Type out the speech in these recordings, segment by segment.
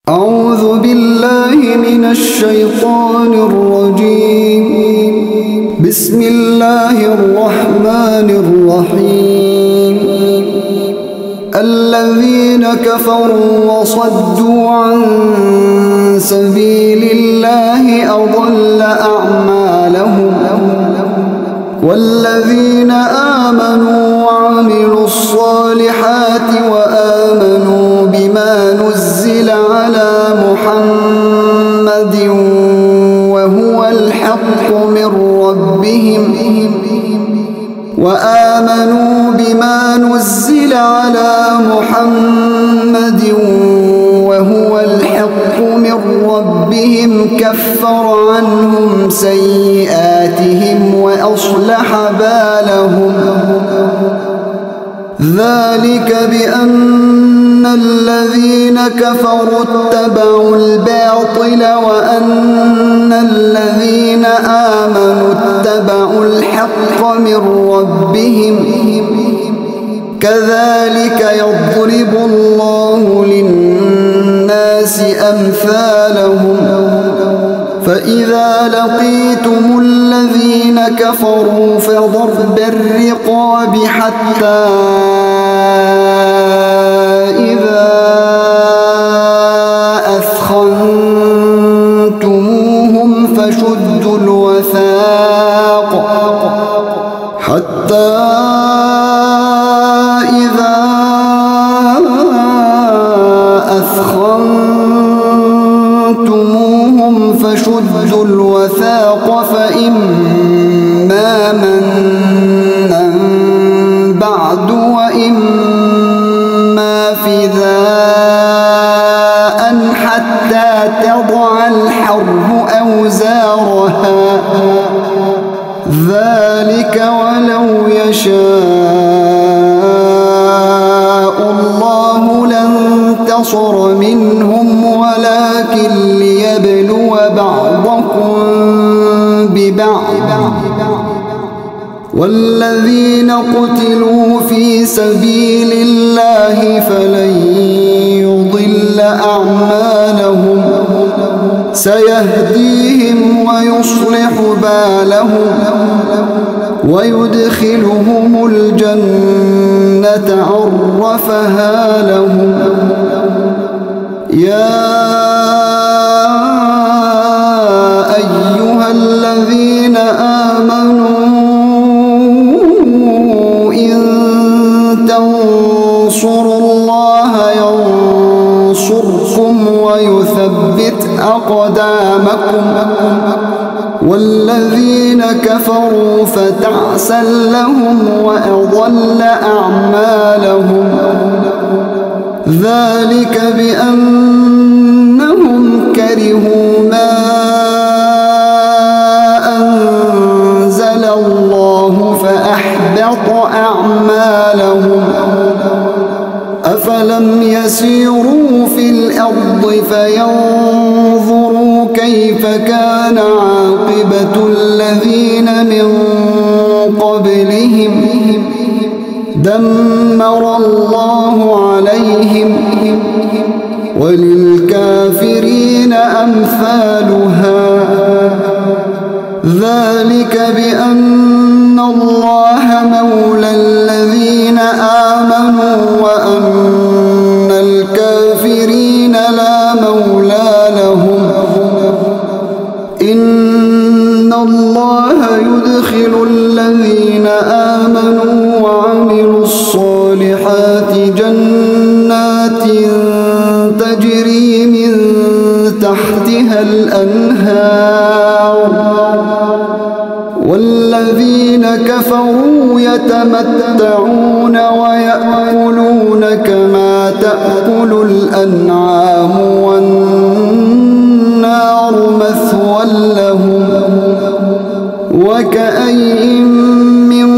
أعوذ بالله من الشيطان الرجيم. بسم الله الرحمن الرحيم. الذين كفروا وصدوا عن سبيل الله أضل أعمالهم والذين آمنوا وعملوا الصالحات وآمنوا بما نزل على محمد وهو الحق من ربهم كفر عنهم سيئاتهم وأصلح بالهم. ذلك بأن الذين كفروا اتبعوا الباطل وأن الذين آمنوا اتبعوا الحق من ربهم. كذلك يضرب الله للناس أمثالهم. فإذا لقيتم الذين كفروا فضرب الرقاب حتى إذا أثخنتموهم فشدوا الوثاق فإما منا بعد وإما فداء حتى تضع الحرب أوزارها. ذلك ولو يشاء الله لانتصر منهم ولكن ليبلو بعضكم ببعض. والذين قتلوا في سبيل الله فلن يضل أعمالهم سيهديهم ويصلح بالهم ويدخلهم الجنة عرفها لهم. يا أيها الذين آمنوا إن تنصروا الله ينصركم ويثبت أقدامكم. والذين كفروا فتعسا لهم وأضل أعمالهم. ذلك بأنهم كرهوا ما أنزل الله فأحبط أعمالهم. أفلم يسيروا في الأرض فينظروا كيف كان عاقبة الذين من قبلهم دمر الله عليهم وللكافرين أمثالها. ذلك بأن الله مولى الذين آمنوا وأن الكافرين لا مولى لهم. إن الله يدخل الذين آمنوا وعملوا الصالحات جنات تجري من تحتها الأنهار. والذين كفروا يتمتعون ويأكلون كما تأكل الأنعام والنار مثوى لهم. وكأين من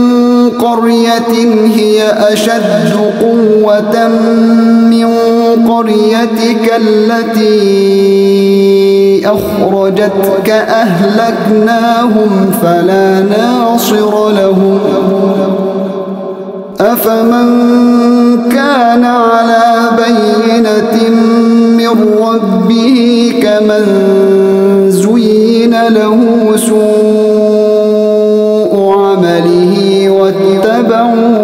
قرية هي أشد قوة من قريتك التي أخرجتك أهلكناهم فلا ناصر لهم. أفمن كان على بينة من ربه به كمن زين له سوء عمله واتبعوا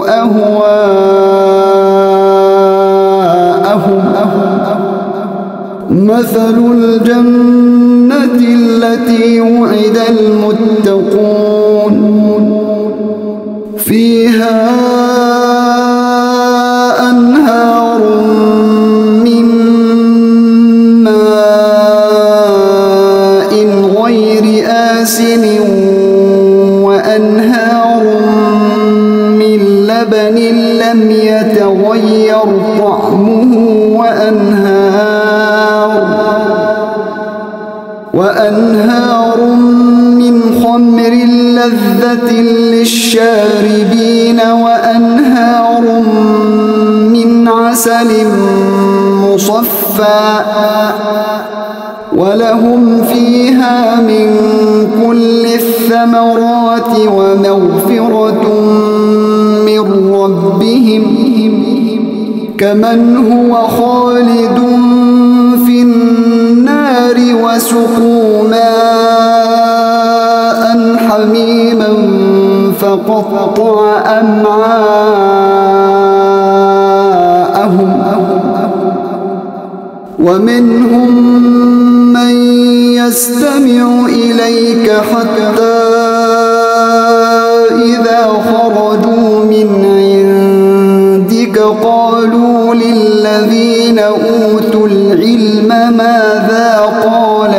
أهواءهم. مثل الجنة التي وعد المتقون فيها أنهار من ماء غير آسن وأنهار من لبن لم يتغير طعمه وأنهار من خمر لذة للشاربين وأنهار من عسل مصفى ولهم فيها من كل الثمرات ومغفرة من ربهم كمن هو خالد في النار وسقوا ماء حميما فقطع أمعاءهم. ومنهم من يستمع إليك حتى إذا خرجوا من عندك قالوا للذين أوتوا العلم ماذا قال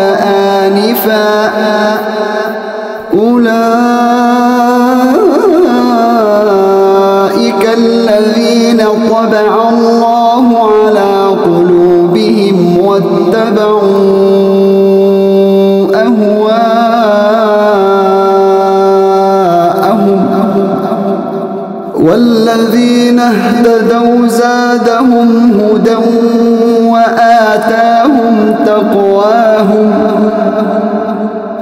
آنفا أولئك الذين طبع الله على قلوبهم واتبعوا أهواءهم. والذين اهتدوا زادهم هدى وآتاهم تقواهم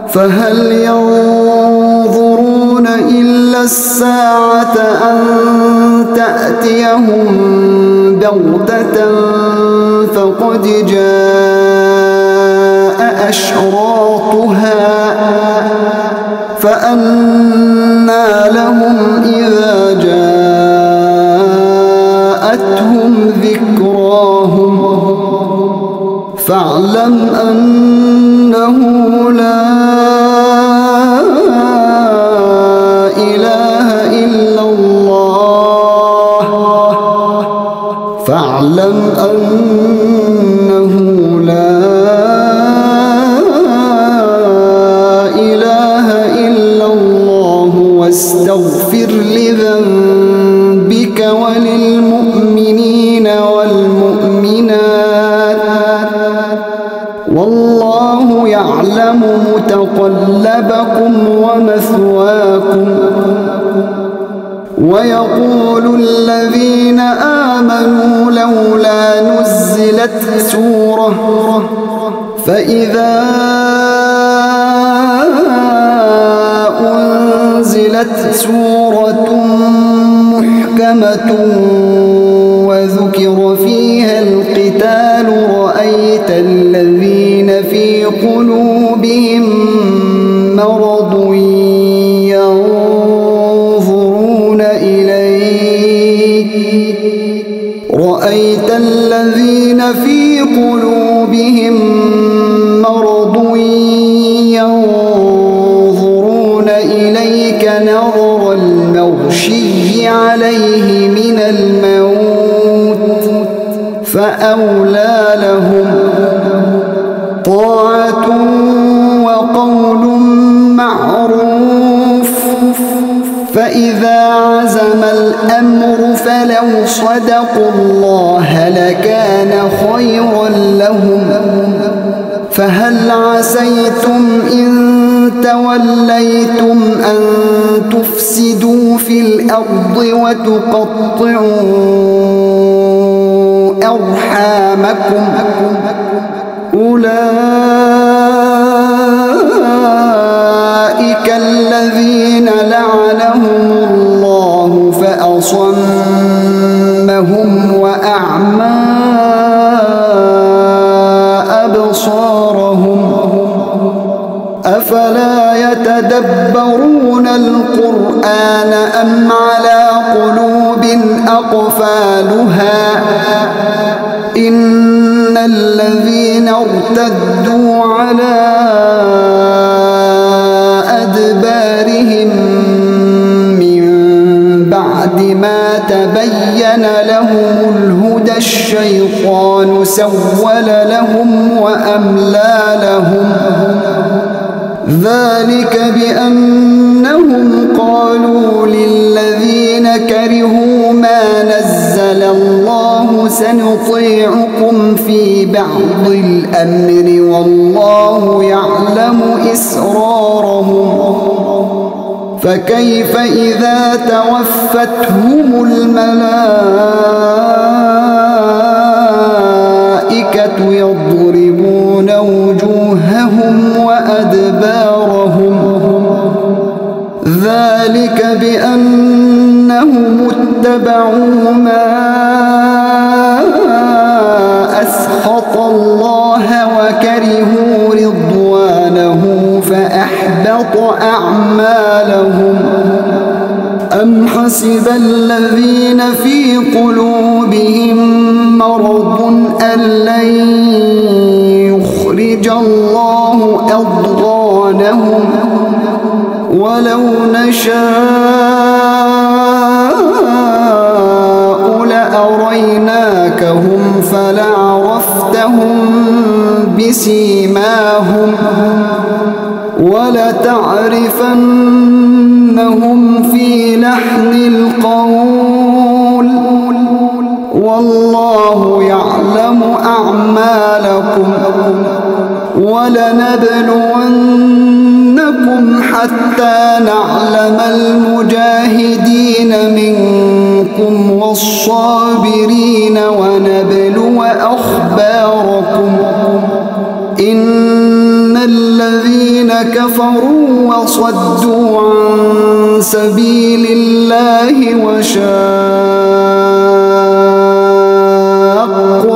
فهل ينظرون إلا الساعة أن تأتيهم بغتة فقد جاء أشراطها فأنى لهم إذا جاءتهم ذكراهم فاعلم أنه لا إله إلا الله فاعلم أنه لا إله إلا الله واستغفر لذنبك وللمؤمنين والمؤمنات والله يعلم متقلبكم ومثواكم. ويقول الذين آمنوا لولا نزلت سورة فإذا أنزلت سورة محكمة وذكر فيها القتال رأيت الذين في قلوبهم مرض ينظرون إليك رأيت الذين في قلوبهم مرض ينظرون إليك نظر المغشي عليه من الموت فأولى لهم طاعة وقول معروف فإذا عزم الأمر فلو صدقوا الله لكان خيرا لهم. فهل عسيتم إن توليتم أن تفسدوا في الأرض وتقطعوا أرحامكم أولئك الذين لعنهم الله فأصمهم وأعمى أبصارهم أفلا يتدبرون القرآن أم على قلوب أقفالها إن الذين ارتدوا على أدبارهم من بعد ما تبين لهم الهدى الشيطان سول لهم وأملى لهم ذلك بأنهم قالوا للذين كرهوا ما نزل الله سنطيعكم في بعض الأمر والله يعلم إسرارهم فكيف إذا توفتهم الملائكة يضربون وجوههم وأدبارهم ذلك بأنهم اتبعوا ما أسخط الله وكرهوا رضوانه فأحبط أعمالهم أم حسب الذين في قلوبهم مرض أن لن يخرج الله أضغانهم ولو نشاء لأريناكهم فلعرفتهم بسيماهم ولتعرفنهم في لحن القول والله يعلم أعمالكم ولنبلونكم حتى نعلم المجاهدين منكم والصابرين ونبلو أخباركم إن الذين كفروا وصدوا عن سبيل الله وشاقوا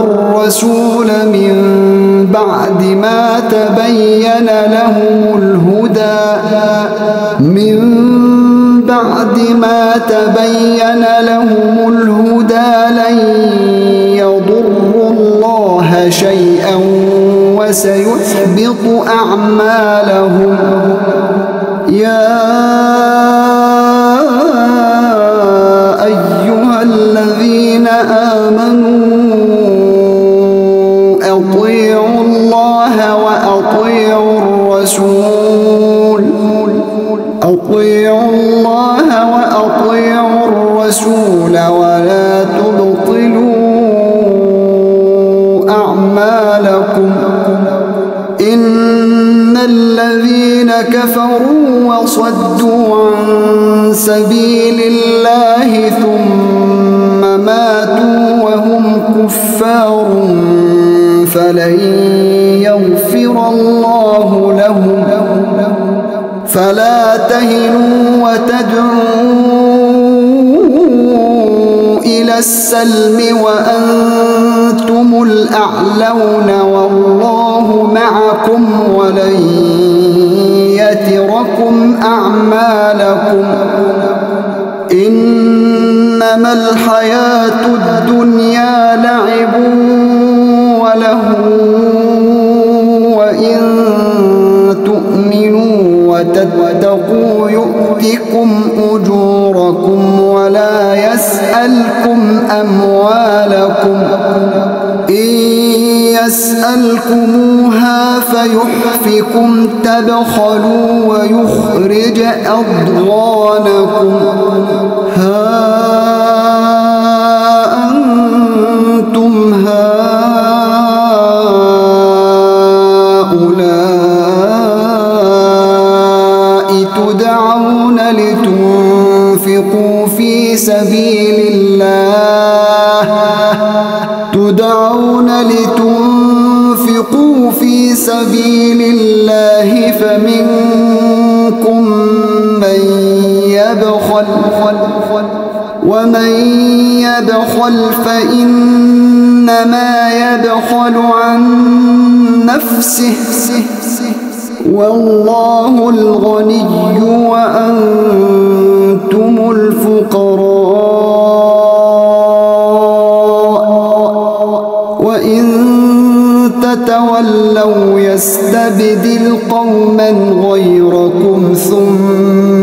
الرسول من بعد ما تبين لهم الهدى لن يضروا الله شيئا وسيحبط أعمالهم يا أيها الذين آمنوا أطيعوا الله وأطيعوا الرسول ولا تبطلوا أعمالكم إن الذين كفروا وصدوا عن سبيل الله ثم ماتوا وهم كفار فلن يغفر الله لهم فلا تهنوا وتدعوا إلى السلم وأنتم الأعلون والله معكم ولن يتركم أعمالكم إنما الحياة الدنيا لعب وله وإن تؤمنوا وتتقوا يؤتكم أجوركم ولا يسألكم أموالكم إن يسألكموها فيحفكم تبخلوا ويخرج أضغانكم ها أنتم هؤلاء تدعون لتنفقوا في سبيل الله فمنكم من يبخل ومن يبخل فإنما يبخل عن نفسه والله الغني وأنتم الفقراء وإن تتولوا يستبدل قوما غيركم ثم